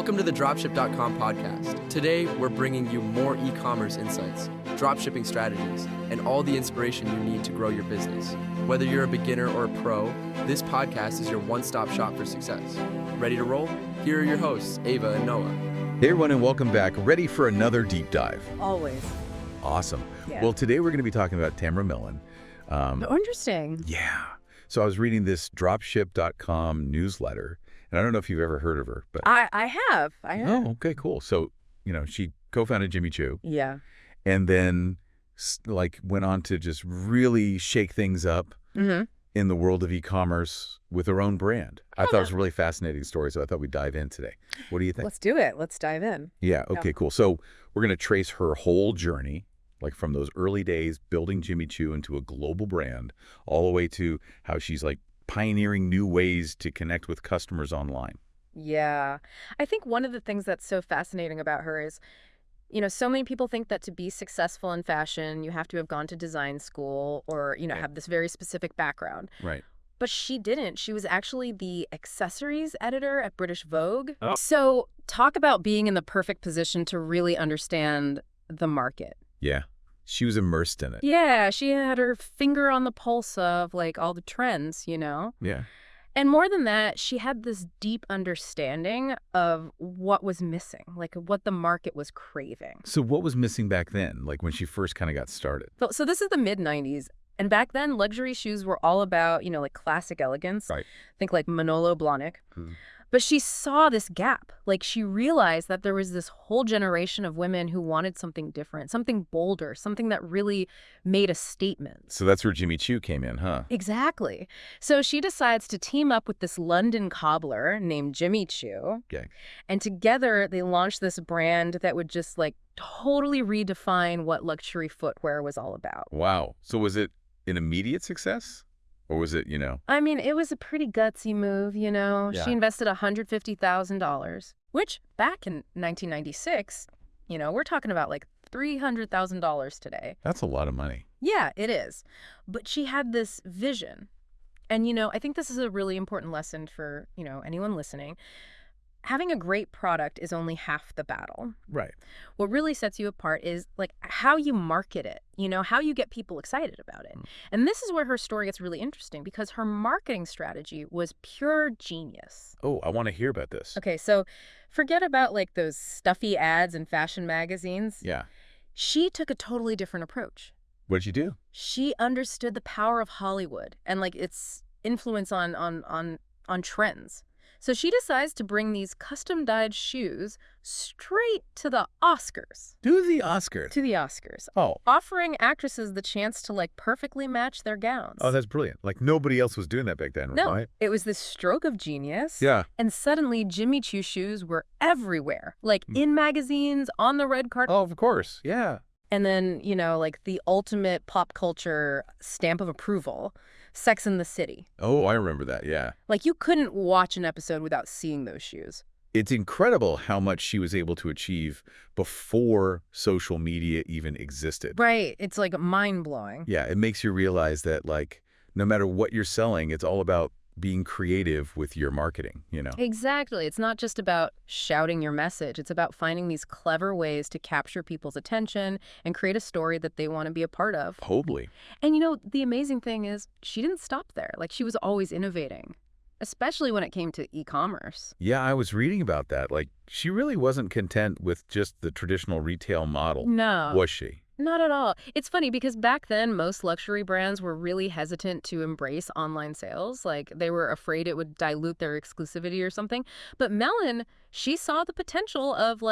Welcome to the Dropship.com podcast. Today, we're bringing you more e-commerce insights, dropshipping strategies, and all the inspiration you need to grow your business. Whether you're a beginner or a pro, this podcast is your one-stop shop for success. Ready to roll? Here are your hosts, Ava and Noah. Hey everyone, and welcome back. Ready for another deep dive? Always. Awesome. Yeah. Well, today we're going to be talking about Tamara Mellon. Interesting. Yeah. So I was reading this Dropship.com newsletter, and I don't know if you've ever heard of her, but I have. oh, okay, cool. So she co-founded Jimmy Choo, Yeah. and then went on to just really shake things up in the world of e-commerce with her own brand. I thought it was a really fascinating story, so I thought we'd dive in today. What do you think? Let's do it. Let's dive in. Yeah. Okay, cool. So we're going to trace her whole journey, like from those early days building Jimmy Choo into a global brand, all the way to how she's pioneering new ways to connect with customers online. Yeah. I think one of the things that's so fascinating about her is, so many people think that to be successful in fashion, you have to have gone to design school or, have this very specific background. Right. But she didn't. She was actually the accessories editor at British Vogue. Oh. So talk about being in the perfect position to really understand the market. Yeah. She was immersed in it. Yeah, she had her finger on the pulse of all the trends, Yeah. And more than that, she had this deep understanding of what was missing, what the market was craving. So what was missing back then, when she first kind of got started? So this is the mid-90s. And back then, luxury shoes were all about, classic elegance. Right. Think like Manolo Blahnik. But she saw this gap. She realized that there was this whole generation of women who wanted something different, something bolder, something that really made a statement. So that's where Jimmy Choo came in, huh? Exactly. So she decides to team up with this London cobbler named Jimmy Choo. Okay. And together they launched this brand that would just totally redefine what luxury footwear was all about. Wow. So was it an immediate success? Or was it, I mean, it was a pretty gutsy move, Yeah. She invested $150,000, which back in 1996, we're talking about $300,000 today. That's a lot of money. Yeah, it is. But she had this vision. And, I think this is a really important lesson for, anyone listening. Having a great product is only half the battle. Right. What really sets you apart is how you market it, how you get people excited about it. And this is where her story gets really interesting because her marketing strategy was pure genius. Oh, I want to hear about this. Okay, so forget about those stuffy ads in fashion magazines. Yeah. She took a totally different approach. What'd you do? She understood the power of Hollywood and its influence on trends. So she decides to bring these custom-dyed shoes straight to the Oscars. Do the Oscars. To the Oscars. Oh. Offering actresses the chance to perfectly match their gowns. Oh, that's brilliant. Nobody else was doing that back then, No, right? it was this stroke of genius. Yeah. And suddenly Jimmy Choo shoes were everywhere. In magazines, on the red carpet. Oh, of course. Yeah. And then, the ultimate pop culture stamp of approval. Sex and the City. Oh, I remember that, yeah. You couldn't watch an episode without seeing those shoes. It's incredible how much she was able to achieve before social media even existed. Right. It's mind-blowing. Yeah, it makes you realize that no matter what you're selling, it's all about being creative with your marketing, Exactly. It's not just about shouting your message. It's about finding these clever ways to capture people's attention and create a story that they want to be a part of. Totally. And the amazing thing is she didn't stop there. She was always innovating, especially when it came to e-commerce. Yeah, I was reading about that. She really wasn't content with just the traditional retail model. No. Was she? Not at all. It's funny because back then, most luxury brands were really hesitant to embrace online sales. They were afraid it would dilute their exclusivity or something. But Mellon, she saw the potential of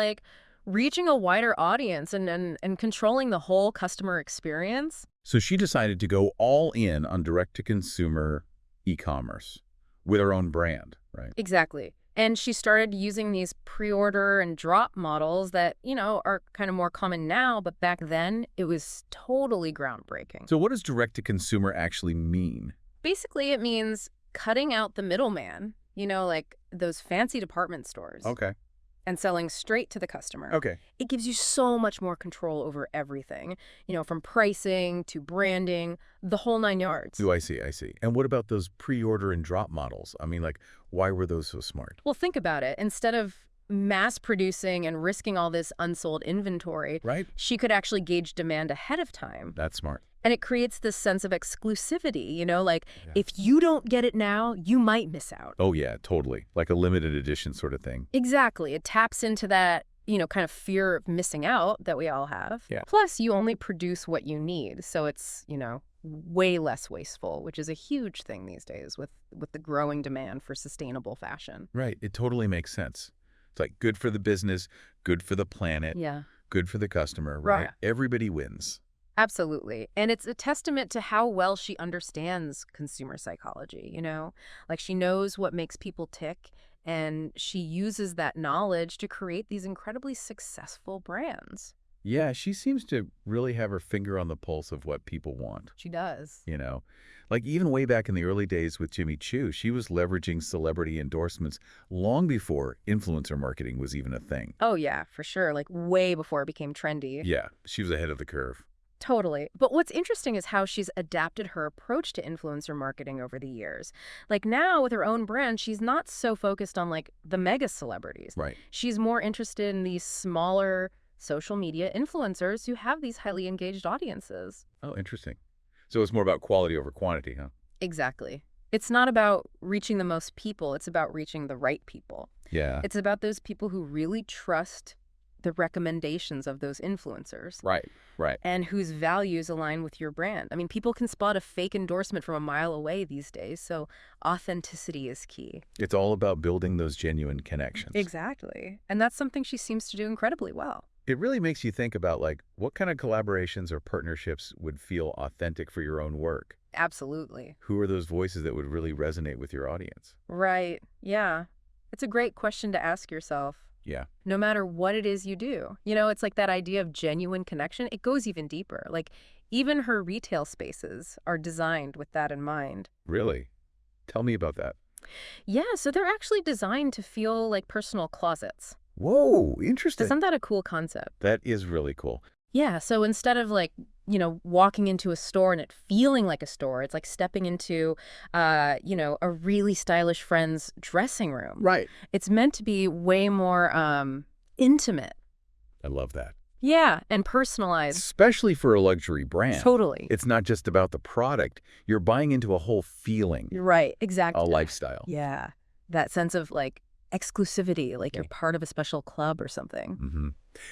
reaching a wider audience and controlling the whole customer experience. So she decided to go all in on direct-to-consumer e-commerce with her own brand, right? Exactly. And she started using these pre-order and drop models that, are kind of more common now, but back then it was totally groundbreaking. So what does direct-to-consumer actually mean? Basically, it means cutting out the middleman, those fancy department stores. Okay. And selling straight to the customer. Okay. It gives you so much more control over everything, from pricing to branding, the whole 9 yards. Oh, I see. And what about those pre-order and drop models? I mean, why were those so smart? Well, think about it. Instead of mass producing and risking all this unsold inventory, Right. she could actually gauge demand ahead of time. That's smart. And it creates this sense of exclusivity, like Yeah. if you don't get it now, you might miss out. Oh, yeah, totally. Like a limited edition sort of thing. Exactly. It taps into that, kind of fear of missing out that we all have. Yeah. Plus, you only produce what you need. So it's, way less wasteful, which is a huge thing these days with the growing demand for sustainable fashion. Right. It totally makes sense. It's like good for the business, good for the planet, Yeah. good for the customer, right? Right. Everybody wins. Absolutely. And it's a testament to how well she understands consumer psychology, Like she knows what makes people tick, and she uses that knowledge to create these incredibly successful brands. Yeah, she seems to really have her finger on the pulse of what people want, She does. Like even way back in the early days with Jimmy Choo, she was leveraging celebrity endorsements long before influencer marketing was even a thing. Oh, yeah, for sure. Like way before it became trendy. Yeah, she was ahead of the curve. Totally. But what's interesting is how she's adapted her approach to influencer marketing over the years. Like now with her own brand, she's not so focused on like the mega celebrities. Right. She's more interested in these smaller social media influencers who have these highly engaged audiences. Oh, interesting. So it's more about quality over quantity, huh? Exactly. It's not about reaching the most people. It's about reaching the right people. Yeah. It's about those people who really trust the recommendations of those influencers. Right. And whose values align with your brand. I mean, people can spot a fake endorsement from a mile away these days, so authenticity is key. It's all about building those genuine connections. Exactly. And that's something she seems to do incredibly well. It really makes you think about like what kind of collaborations or partnerships would feel authentic for your own work. Absolutely. Who are those voices that would really resonate with your audience? Right. Yeah. It's a great question to ask yourself. Yeah. No matter what it is you do. It's like that idea of genuine connection. It goes even deeper. Like even her retail spaces are designed with that in mind. Really? Tell me about that. Yeah, so they're actually designed to feel like personal closets. Whoa, interesting. Isn't that a cool concept? That is really cool. Yeah, so instead of like, walking into a store and it feeling like a store, it's like stepping into, a really stylish friend's dressing room. Right. It's meant to be way more intimate. I love that. Yeah, and personalized. Especially for a luxury brand. Totally. It's not just about the product. You're buying into a whole feeling, You're right, exactly. a lifestyle. Yeah, that sense of like exclusivity, like you're Yeah. part of a special club or something. Mm-hmm.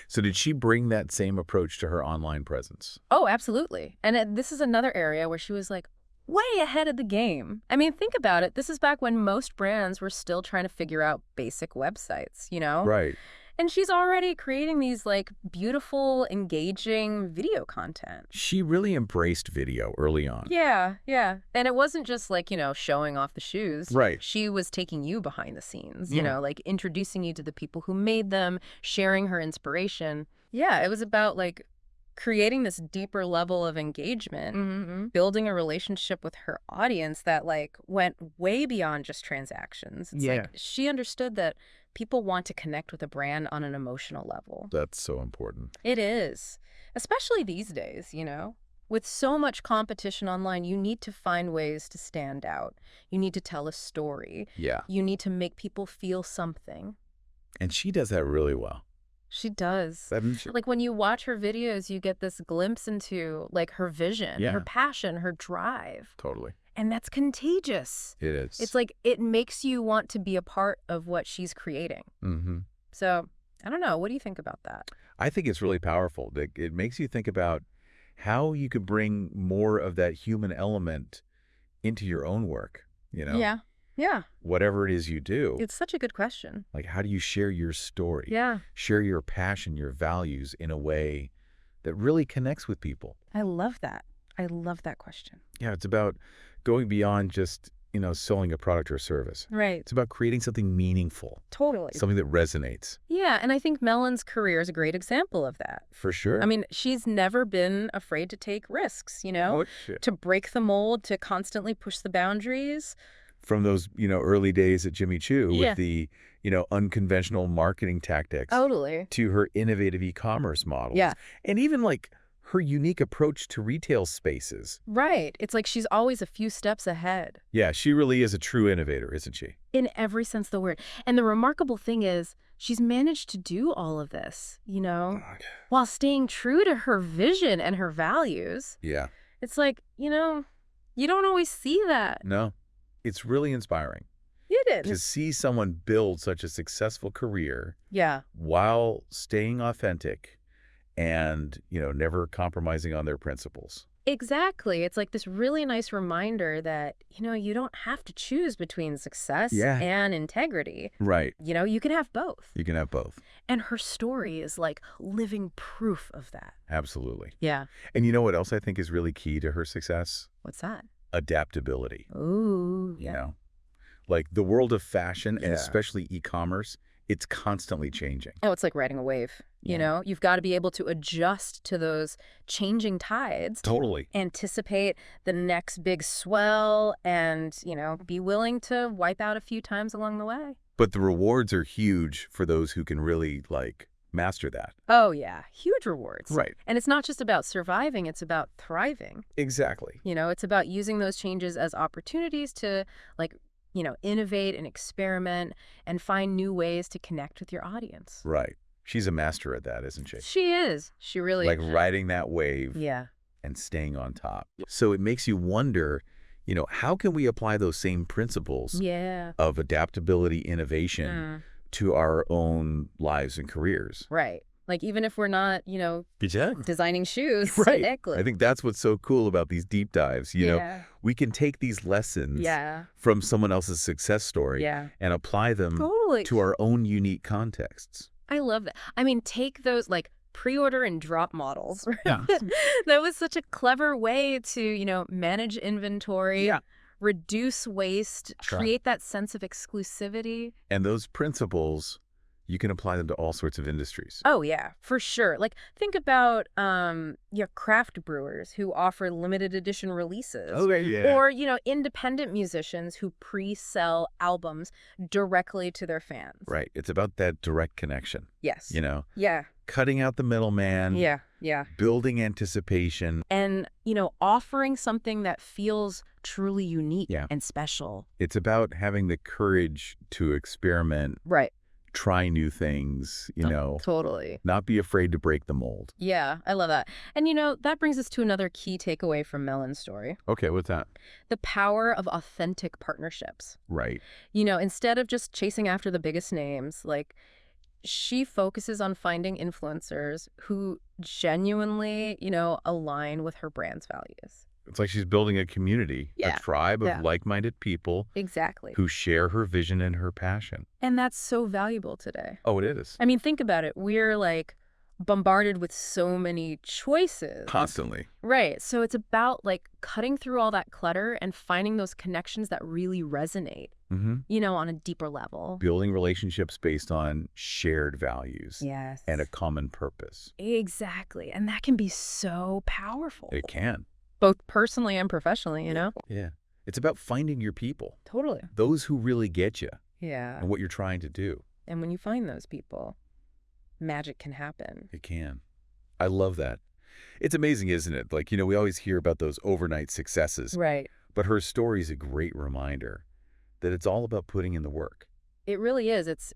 So did she bring that same approach to her online presence? Oh, absolutely. And this is another area where she was like way ahead of the game. I mean, think about it. This is back when most brands were still trying to figure out basic websites, Right. And she's already creating these like beautiful, engaging video content. She really embraced video early on. Yeah, yeah. And it wasn't just like, showing off the shoes. Right. She was taking you behind the scenes, Yeah. like introducing you to the people who made them, sharing her inspiration. Yeah, it was about like creating this deeper level of engagement, building a relationship with her audience that like went way beyond just transactions. It's Yeah. like she understood that people want to connect with a brand on an emotional level. That's so important. It is, especially these days, With so much competition online, you need to find ways to stand out. You need to tell a story. Yeah. You need to make people feel something. And she does that really well. She does. Doesn't she? Like when you watch her videos, you get this glimpse into like her vision, Yeah. her passion, her drive. Totally. And that's contagious. It is. It's like it makes you want to be a part of what she's creating. Mm-hmm. So I don't know. What do you think about that? I think it's really powerful. It makes you think about how you could bring more of that human element into your own work, Yeah. Yeah. whatever it is you do. It's such a good question. Like, how do you share your story? Yeah. Share your passion, your values in a way that really connects with people. I love that. I love that question. Yeah, it's about going beyond just, selling a product or service. Right. It's about creating something meaningful, Totally. something that resonates. Yeah. And I think Mellon's career is a great example of that. For sure. I mean, she's never been afraid to take risks, Oh, shit. to break the mold, to constantly push the boundaries. From those, early days at Jimmy Choo Yeah. with the, unconventional marketing tactics Totally. to her innovative e-commerce models. Yeah. And even like her unique approach to retail spaces. Right. It's like she's always a few steps ahead Yeah, she really is a true innovator, isn't she? in every sense of the word. And the remarkable thing is she's managed to do all of this, God. while staying true to her vision and her values. Yeah. It's like, you don't always see that. No, it's really inspiring It to is. see someone build such a successful career Yeah. while staying authentic and, never compromising on their principles. Exactly. It's like this really nice reminder that, you don't have to choose between success Yeah. and integrity. Right. You can have both. You can have both. And her story is like living proof of that. Absolutely. Yeah. And you know what else I think is really key to her success? What's that? Adaptability. Ooh. You know, like the world of fashion and Yeah. especially e-commerce, it's constantly changing. Oh, it's like riding a wave. Yeah. You've got to be able to adjust to those changing tides, Totally. anticipate the next big swell, and, be willing to wipe out a few times along the way. But the rewards are huge for those who can really master that. Oh, yeah. Huge rewards. Right. And it's not just about surviving, it's about thriving. Exactly. It's about using those changes as opportunities to, innovate and experiment and find new ways to connect with your audience. Right. She's a master at that, isn't she? She is. She really. Like riding that wave Yeah. and staying on top. So it makes you wonder, how can we apply those same principles Yeah. of adaptability, innovation to our own lives and careers? Right. Like, even if we're not, Exactly. designing shoes. Right. Exactly. I think that's what's so cool about these deep dives. Yeah. We can take these lessons Yeah. from someone else's success story Yeah. and apply them Totally. to our own unique contexts. I love that. I mean, take those, pre-order and drop models. Right? Yeah. That was such a clever way to, manage inventory. Yeah. Reduce waste, Sure. create that sense of exclusivity. And those principles, you can apply them to all sorts of industries. Oh, yeah, for sure. Think about your craft brewers who offer limited edition releases. Yeah. Or, independent musicians who pre-sell albums directly to their fans. Right. It's about that direct connection, Yes. Yeah. Cutting out the middleman. Yeah. Yeah. Building anticipation. And, offering something that feels truly unique Yeah. and special. It's about having the courage to experiment, Right. try new things, Totally. not be afraid to break the mold. Yeah, I love that. And, that brings us to another key takeaway from Mellon's story. Okay, what's that? The power of authentic partnerships. Right. Instead of just chasing after the biggest names, she focuses on finding influencers who genuinely, align with her brand's values. It's like she's building a community, Yeah. a tribe of Yeah. like-minded people Exactly. who share her vision and her passion. And that's so valuable today. Oh, it is. I mean, think about it. We're bombarded with so many choices. Constantly. Right. So it's about cutting through all that clutter and finding those connections that really resonate, Mm-hmm. on a deeper level. Building relationships based on shared values Yes. and a common purpose. Exactly. And that can be so powerful. It can. Both personally and professionally, Yeah. It's about finding your people, Totally. those who really get you Yeah. and what you're trying to do. And when you find those people, magic can happen. It can. I love that. It's amazing, isn't it? We always hear about those overnight successes, Right. but her story is a great reminder that it's all about putting in the work. It really is. It's,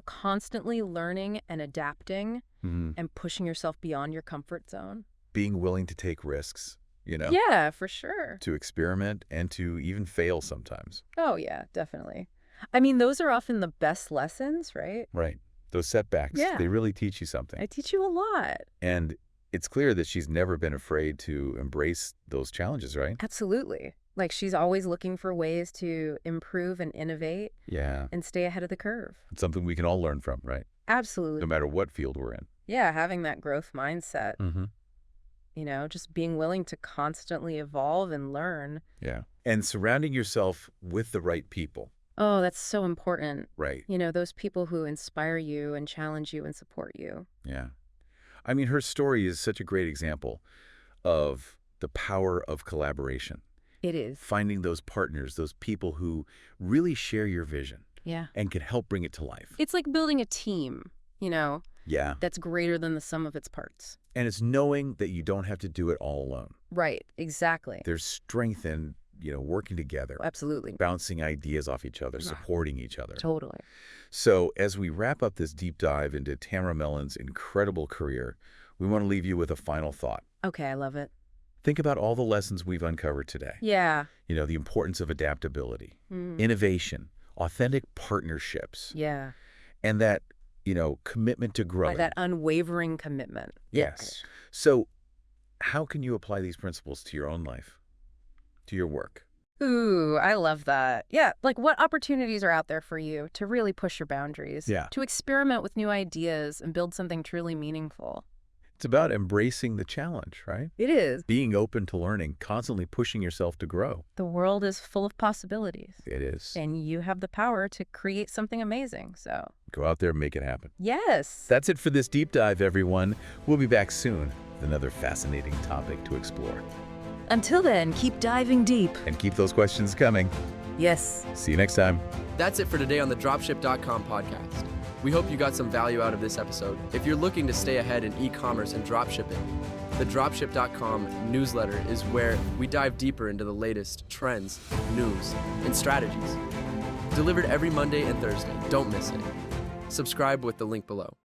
constantly learning and adapting Mm-hmm. and pushing yourself beyond your comfort zone. Being willing to take risks, Yeah, for sure. to experiment and to even fail sometimes. Oh, yeah, definitely. I mean, those are often the best lessons, right? Right. Those setbacks, Yeah. they really teach you something. I teach you a lot. And it's clear that she's never been afraid to embrace those challenges, right? Absolutely. She's always looking for ways to improve and innovate Yeah. and stay ahead of the curve. It's something we can all learn from, right? Absolutely. No matter what field we're in. Yeah, having that growth mindset, Mm-hmm. just being willing to constantly evolve and learn. Yeah. And surrounding yourself with the right people, Oh, that's so important. right? Those people who inspire you and challenge you and support you. Yeah. I mean, her story is such a great example of the power of collaboration. It is. Finding those partners, those people who really share your vision Yeah. and can help bring it to life. It's like building a team, Yeah. that's greater than the sum of its parts. And it's knowing that you don't have to do it all alone. Right. Exactly. There's strength in working together, Absolutely. bouncing ideas off each other, supporting each other. Totally. So as we wrap up this deep dive into Tamara Mellon's incredible career, we want to leave you with a final thought. Okay, I love it. Think about all the lessons we've uncovered today. Yeah. The importance of adaptability, innovation, authentic partnerships, Yeah. and that, commitment to growing. Like that unwavering commitment. Yes. So how can you apply these principles to your own life, to your work? Ooh, I love that. Yeah, like what opportunities are out there for you to really push your boundaries? Yeah. To experiment with new ideas and build something truly meaningful. It's about embracing the challenge, right? It is. Being open to learning, constantly pushing yourself to grow. The world is full of possibilities. It is. And you have the power to create something amazing, so. Go out there and make it happen. Yes. That's it for this deep dive, everyone. We'll be back soon with another fascinating topic to explore. Until then, keep diving deep. And keep those questions coming. Yes. See you next time. That's it for today on the Dropship.com podcast. We hope you got some value out of this episode. If you're looking to stay ahead in e-commerce and dropshipping, the Dropship.com newsletter is where we dive deeper into the latest trends, news, and strategies. Delivered every Monday and Thursday. Don't miss it. Subscribe with the link below.